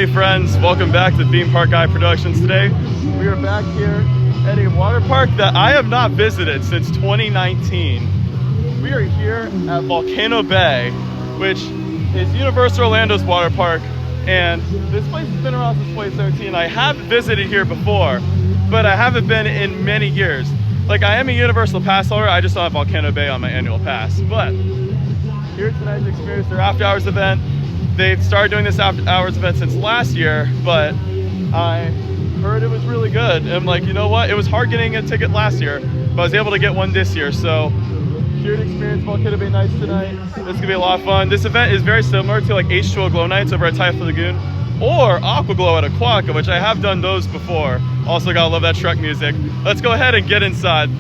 Hey friends, welcome back to Theme Park Guy Productions. Today we are back here at a water park that I have not visited since 2019. We are here at Volcano Bay, which is Universal Orlando's water park, and this place has been around since 2017. I have visited here before, but I haven't been in many years. Like, I am a Universal pass holder, I just don't have Volcano Bay on my annual pass. But here tonight to experience their after hours event. They've started doing this after hours event since last year, but I heard it was really good. And I'm like, you know what? It was hard getting a ticket last year, but I was able to get one this year. So here to experience Volcano Bay Nights tonight. This is gonna be a lot of fun. This event is very similar to like H2O Glow Nights over at Typhoon Lagoon or Aqua Glow at Aquatica, which I have done those before. Also gotta love that Shrek music. Let's go ahead and get inside.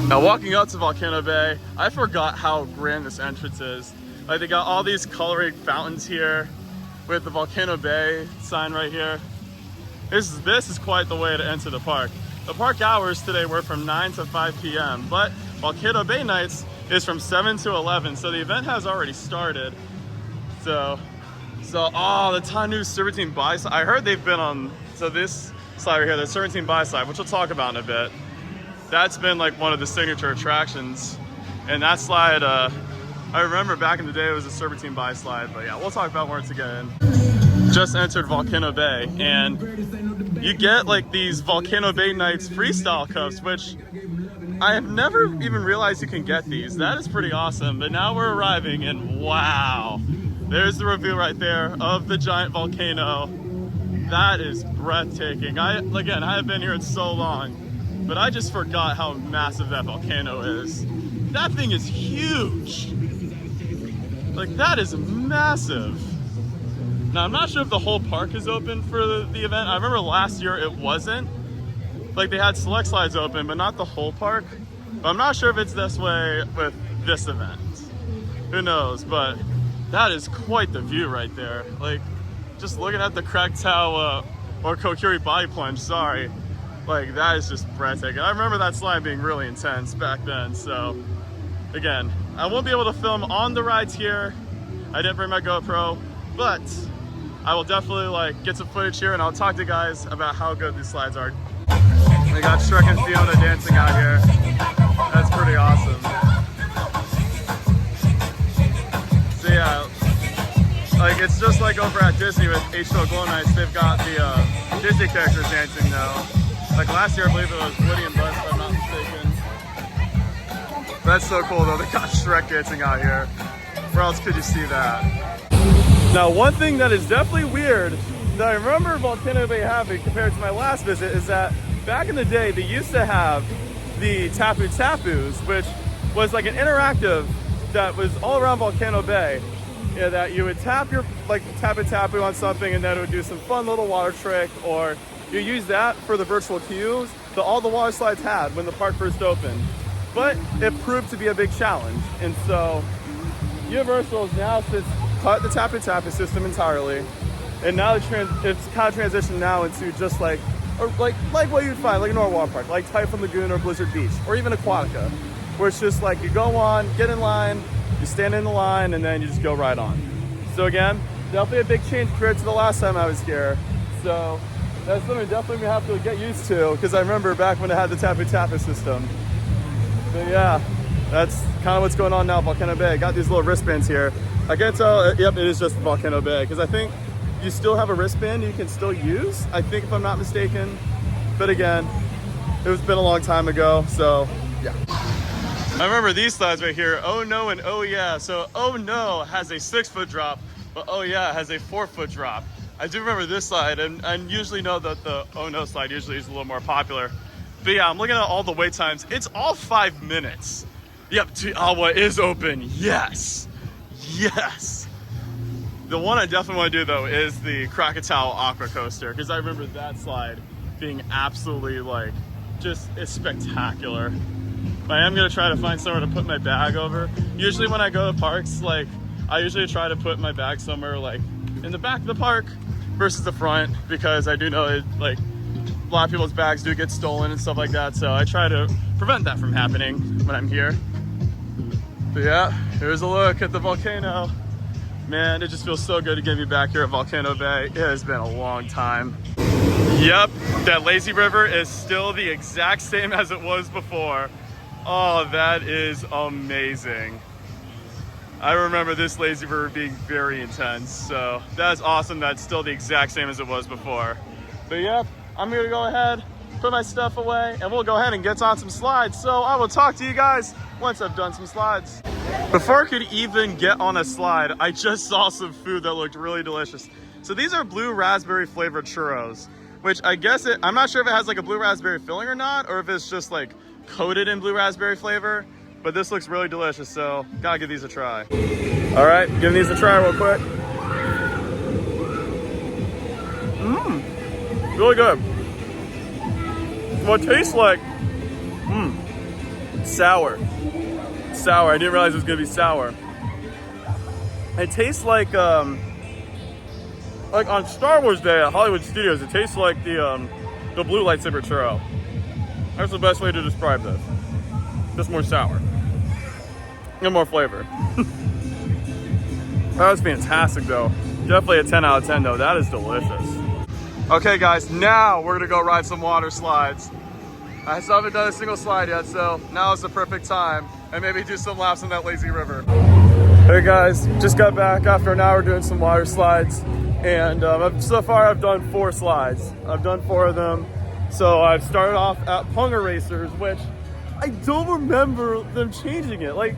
Now walking up to Volcano Bay, I forgot how grand this entrance is. Like, they got all these coloring fountains here with the Volcano Bay sign right here. This is quite the way to enter the park. The park hours today were from 9 to 5 p.m. but Volcano Bay Nights is from 7 to 11, so the event has already started. So oh, the Tanu Serpentine By Slide. I heard they've been on, so this slide right here, the Serpentine By Slide, which we'll talk about in a bit. That's been like one of the signature attractions. And that slide, I remember back in the day it was a Serpentine By Slide, but yeah, we'll talk about once again. Just entered Volcano Bay, and you get like these Volcano Bay Nights freestyle cups, which I have never even realized you can get these. That is pretty awesome. But now we're arriving, and wow, there's the reveal right there of the giant volcano. That is breathtaking. I haven't been here in so long, but I just forgot how massive that volcano is. That thing is huge. Like, that is massive. Now, I'm not sure if the whole park is open for the event. I remember last year it wasn't. Like, they had select slides open, but not the whole park. But I'm not sure if it's this way with this event. Who knows? But that is quite the view right there. Like, just looking at the Krakatoa or Kokiri body plunge, sorry. Like, that is just breathtaking. I remember that slide being really intense back then, so again, I won't be able to film on the rides here. I didn't bring my GoPro, but I will definitely like get some footage here, and I'll talk to you guys about how good these slides are. We got Shrek and Fiona dancing out here. That's pretty awesome. So yeah, like, it's just like over at Disney with H2O Glow Nights. They've got the Disney characters dancing now. Like last year, I believe it was Woody and Buzz, if I'm not mistaken. That's so cool though, they got Shrek dancing out here. Where else could you see that? Now, one thing that is definitely weird that I remember Volcano Bay having compared to my last visit is that back in the day, they used to have the Tapu Tapus, which was like an interactive that was all around Volcano Bay. Yeah, that you would tap your like Tapu Tapu on something and then it would do some fun little water trick, or you use that for the virtual queues that all the water slides had when the park first opened. But it proved to be a big challenge, and so Universal has now since cut the Tapu Tapu system entirely, and now it's kind of transitioned now into just like what you'd find like a normal water park, like Typhoon Lagoon or Blizzard Beach, or even Aquatica, where it's just like you go on, get in line, you stand in the line, and then you just go right on. So again, definitely a big change compared to the last time I was here. So that's something definitely we have to get used to, because I remember back when it had the Tapu Tapu system. But yeah, that's kind of what's going on now at Volcano Bay. I got these little wristbands here. I can't tell, yep, it is just Volcano Bay, because I think you still have a wristband you can still use, I think, if I'm not mistaken. But again, it's been a long time ago, so yeah. I remember these slides right here, Oh No and Oh Yeah. So Oh No has a 6-foot drop, but Oh Yeah has a 4-foot drop. I do remember this slide, and I usually know that the Oh No slide usually is a little more popular. But yeah, I'm looking at all the wait times. It's all 5 minutes. Yep, Awa is open. Yes. Yes. The one I definitely want to do though is the Krakatoa Aqua Coaster, because I remember that slide being absolutely like just spectacular. But I am gonna try to find somewhere to put my bag over. Usually when I go to parks, like I usually try to put my bag somewhere like in the back of the park versus the front, because I do know it, like, a lot of people's bags do get stolen and stuff like that, so I try to prevent that from happening when I'm here. But yeah, here's a look at the volcano. Man, it just feels so good to get me back here at Volcano Bay. It has been a long time. Yep, that lazy river is still the exact same as it was before. Oh, that is amazing. I remember this lazy river being very intense, so that's awesome. That's still the exact same as it was before. But yep, I'm gonna go ahead, put my stuff away, and we'll go ahead and get on some slides. So I will talk to you guys once I've done some slides. Before I could even get on a slide, I just saw some food that looked really delicious. So these are blue raspberry flavored churros, which I guess I'm not sure if it has like a blue raspberry filling or not, or if it's just like coated in blue raspberry flavor, but this looks really delicious, so gotta give these a try. All right, giving these a try real quick. Really good. What tastes like, sour. Sour, I didn't realize it was gonna be sour. It tastes like on Star Wars Day at Hollywood Studios, it tastes like the blue lightsaber churro. That's the best way to describe this. Just more sour. And more flavor. That was fantastic though. Definitely a 10 out of 10 though. That is delicious. Okay guys, now we're gonna go ride some water slides. I still haven't done a single slide yet, so now is the perfect time. And maybe do some laps on that lazy river. Hey guys, just got back after an hour doing some water slides. And so far I've done 4 slides. I've done 4 of them. So I've started off at Punga Racers, which I don't remember them changing it. Like,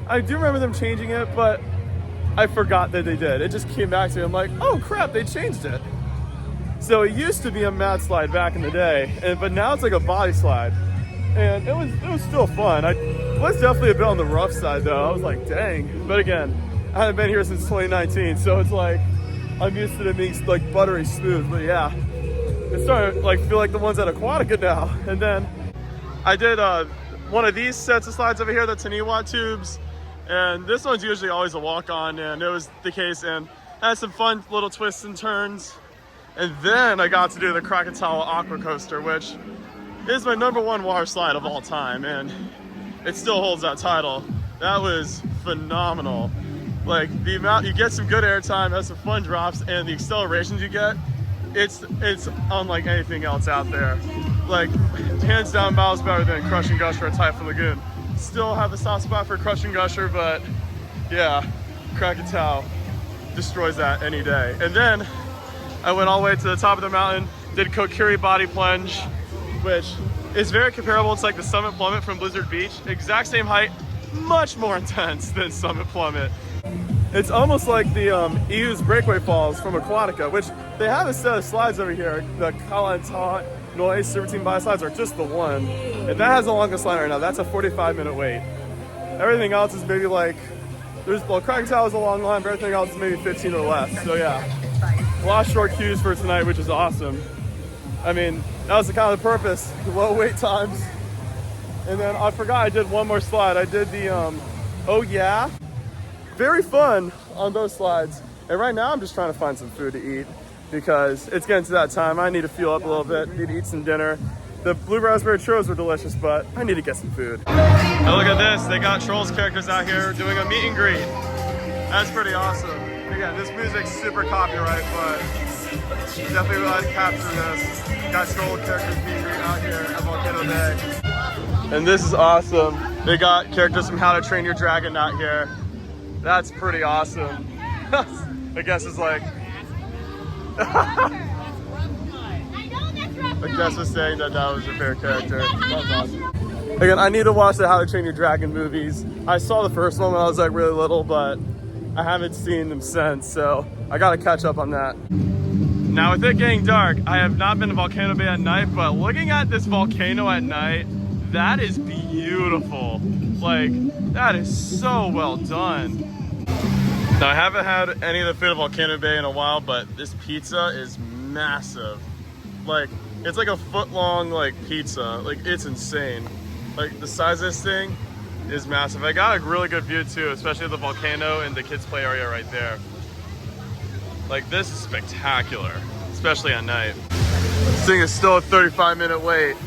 I do remember them changing it, but I forgot that they did. It just came back to me. I'm like, oh crap, they changed it. So it used to be a mat slide back in the day, but now it's like a body slide. And it was still fun. I was definitely a bit on the rough side though. I was like, dang. But again, I haven't been here since 2019, so it's like, I'm used to it being like buttery smooth, but yeah. It's starting to like feel like the ones at Aquatica now. And then I did one of these sets of slides over here, the Taniwa tubes. And this one's usually always a walk-on, and it was the case, and I had some fun little twists and turns. And then I got to do the Krakatawa Aqua Coaster, which is my #1 water slide of all time, and it still holds that title. That was phenomenal. Like, the amount, you get some good airtime, has some fun drops, and the accelerations you get, it's unlike anything else out there. Like, hands down miles better than Crush and Gusher at Typhoon Lagoon. Still have a soft spot for Crush and Gusher, but yeah, Krakatoa destroys that any day. And then I went all the way to the top of the mountain, did Kokiri Body Plunge, which is very comparable. It's like the Summit Plummet from Blizzard Beach. Exact same height, much more intense than Summit Plummet. It's almost like the EU's Breakaway Falls from Aquatica, which they have a set of slides over here. The Kalantawa Noise Serpentine Body Slides are just the one. And that has the longest line right now. That's a 45-minute wait. Everything else is maybe like, Krakatoa is a long line, but everything else is maybe 15 or less. So yeah, a lot of short queues for tonight, which is awesome. I mean, that was the kind of the purpose, low wait times. And then I forgot I did one more slide. I did the, oh yeah. Very fun on those slides. And right now I'm just trying to find some food to eat because it's getting to that time. I need to fuel up a little bit, need to eat some dinner. The blue raspberry churros were delicious, but I need to get some food. Now look at this, they got Trolls characters out here doing a meet and greet. That's pretty awesome. Again, this music's super copyright, but definitely would like to capture this. Got Troll characters meet and greet out here at Volcano Bay. And this is awesome. They got characters from How to Train Your Dragon out here. That's pretty awesome. I guess it's like, I guess was saying that was your favorite character. That's awesome. Again, I need to watch the How to Train Your Dragon movies. I saw the first one when I was like really little, but I haven't seen them since, so I gotta catch up on that. Now with it getting dark, I have not been to Volcano Bay at night, but looking at this volcano at night, that is beautiful. Like, that is so well done. Now I haven't had any of the food at Volcano Bay in a while, but this pizza is massive. Like, it's like a foot-long like pizza. Like, it's insane. Like, the size of this thing is massive. I got a really good view too, especially of the volcano and the kids play area right there. Like, this is spectacular, especially at night. This thing is still a 35-minute wait,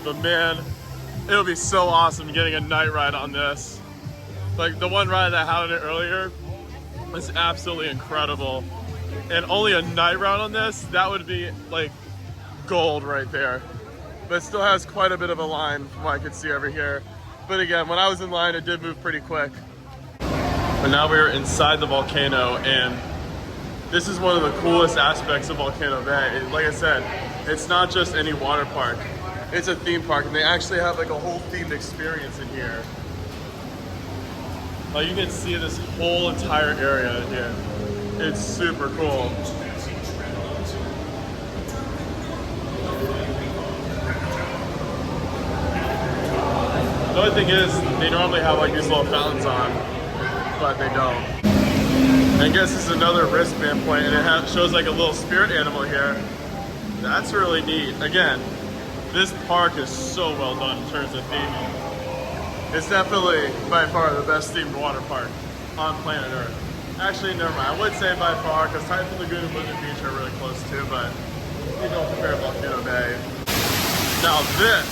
but man, it'll be so awesome getting a night ride on this. Like the one ride that I had on it earlier, It's absolutely incredible. And only a night round on this, that would be like gold right there. But it still has quite a bit of a line from what I could see over here. But again, when I was in line, it did move pretty quick. But now we're inside the volcano, and this is one of the coolest aspects of Volcano Bay. Like I said, it's not just any water park. It's a theme park, and they actually have like a whole themed experience in here. Like you can see this whole entire area here. It's super cool. The only thing is, they normally have like these little fountains on, but they don't. And I guess this is another wristband point, and it shows like a little spirit animal here. That's really neat. Again, this park is so well done in terms of theming. It's definitely by far the best themed water park on planet Earth. Actually, never mind. I would say by far, because Typhoon Lagoon and Blizzard Beach are really close too, but you don't compare Volcano Bay. Now this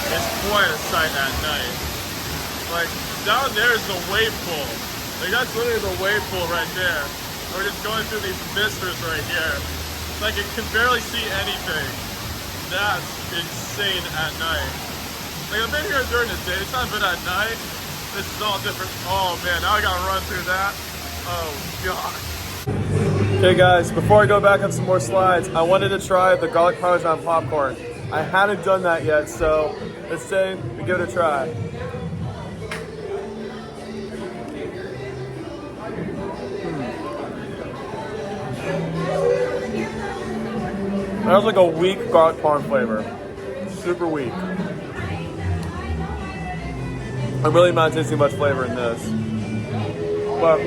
is quite a sight at night. Like, down there is the wave pool. Like, that's literally the wave pool right there. We're just going through these misters right here. Like, it can barely see anything. That's insane at night. Like, I've been here during the daytime, but at night, this is all different. Oh man, now I gotta run through that. Oh god. Okay guys, before I go back on some more slides, I wanted to try the garlic parmesan popcorn. I hadn't done that yet, so let's say we give it a try. That was like a weak garlic parm flavor. Super weak. I'm really not tasting much flavor in this. But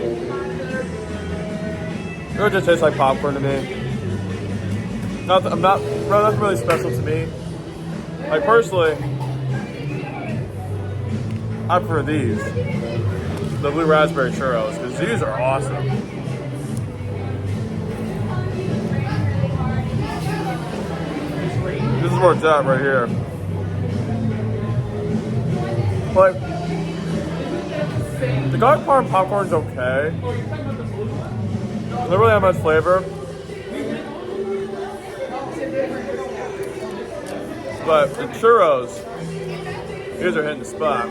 it just tastes like popcorn to me. Nothing really special to me. Like personally, I prefer these. The blue raspberry churros, because these are awesome. This is where it's at right here. But the garlic parm popcorn's okay. Doesn't really have much flavor. But the churros, these are hitting the spot.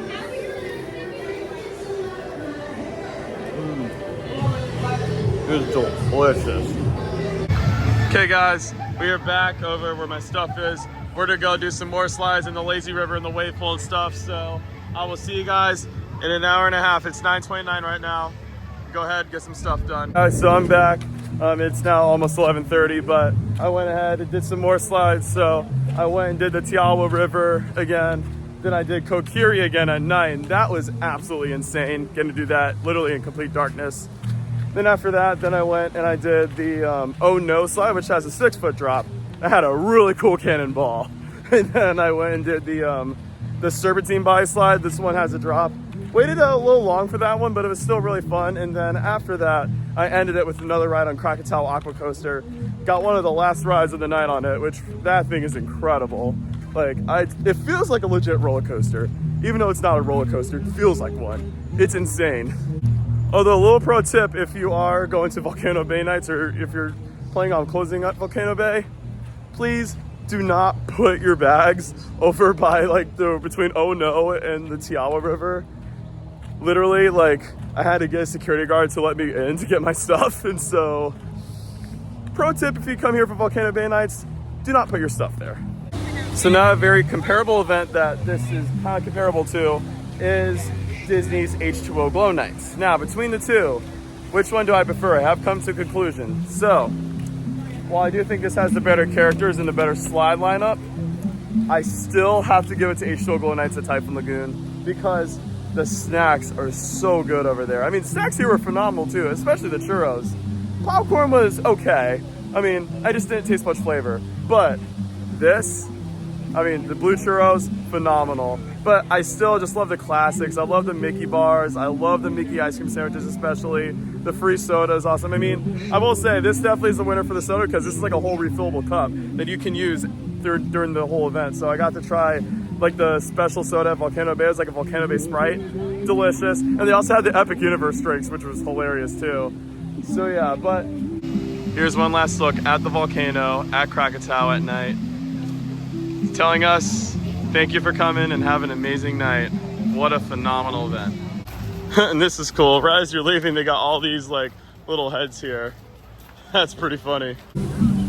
This is delicious. Okay guys, we are back over where my stuff is. We're gonna go do some more slides in the lazy river and the wave pool and stuff. So I will see you guys in an hour and a half. It's 9:29 right now. Go ahead, get some stuff done. All right, so I'm back. It's now almost 11:30, but I went ahead and did some more slides. So I went and did the Tiawa River again. Then I did Kokiri again at night, and that was absolutely insane, getting to do that literally in complete darkness. Then after that, then I went and I did the Oh No slide, which has a 6-foot drop. I had a really cool cannonball. And then I went and did the Serpentine Body slide. This one has a drop. Waited a little long for that one, but it was still really fun. And then after that, I ended it with another ride on Krakatoa Aqua Coaster. Got one of the last rides of the night on it, which that thing is incredible. Like, it feels like a legit roller coaster. Even though it's not a roller coaster, it feels like one. It's insane. Although a little pro tip, if you are going to Volcano Bay Nights or if you're planning on closing up Volcano Bay, please do not put your bags over by like between Oh No and the Tiawa River. Literally, like, I had to get a security guard to let me in to get my stuff. And so, pro tip, if you come here for Volcano Bay Nights, do not put your stuff there. So now a very comparable event that this is kind of comparable to is Disney's H2O Glow Nights. Now, between the two, which one do I prefer? I have come to a conclusion. So, while I do think this has the better characters and the better slide lineup, I still have to give it to H2O Glow Nights at Typhoon Lagoon because the snacks are so good over there. I mean, snacks here were phenomenal too, especially the churros. Popcorn was okay. I mean, I just didn't taste much flavor. But this, I mean, the blue churros, phenomenal. But I still just love the classics. I love the Mickey bars. I love the Mickey ice cream sandwiches especially. The free soda is awesome. I mean, I will say this definitely is the winner for the soda because this is like a whole refillable cup that you can use during the whole event. So I got to try like the special soda at Volcano Bay. It was like a Volcano Bay Sprite. Delicious. And they also had the Epic Universe drinks, which was hilarious too. So yeah, but here's one last look at the volcano at Krakatoa at night. It's telling us thank you for coming and have an amazing night. What a phenomenal event. And this is cool. Right as you're leaving, they got all these like little heads here. That's pretty funny.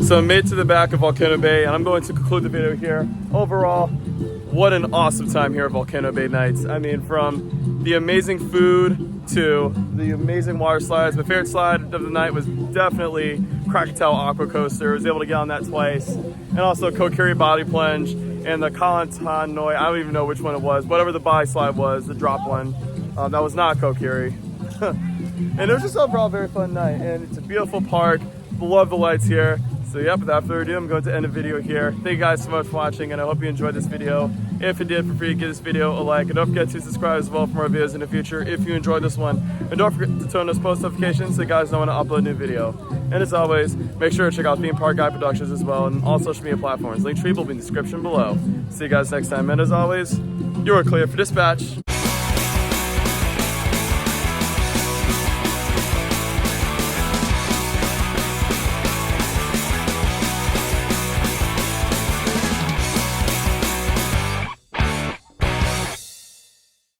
So I made it to the back of Volcano Bay and I'm going to conclude the video here. Overall, what an awesome time here at Volcano Bay Nights. I mean, from the amazing food to the amazing water slides. My favorite slide of the night was definitely Krakatoa Aqua Coaster. I was able to get on that twice. And also Kokiri Body Plunge and the Kalantanoi, I don't even know which one it was. Whatever the body slide was, the drop one. That was not Kokiri. And it was just overall a very fun night. And it's a beautiful park. Love the lights here. So yep, without further ado, I'm going to end the video here. Thank you guys so much for watching, and I hope you enjoyed this video. If you did, feel free to give this video a like, and don't forget to subscribe as well for more videos in the future if you enjoyed this one. And don't forget to turn on those post notifications so you guys know when I upload a new video. And as always, make sure to check out Theme Park Guy Productions as well, and all social media platforms. Link tree will be in the description below. See you guys next time, and as always, you are clear for dispatch.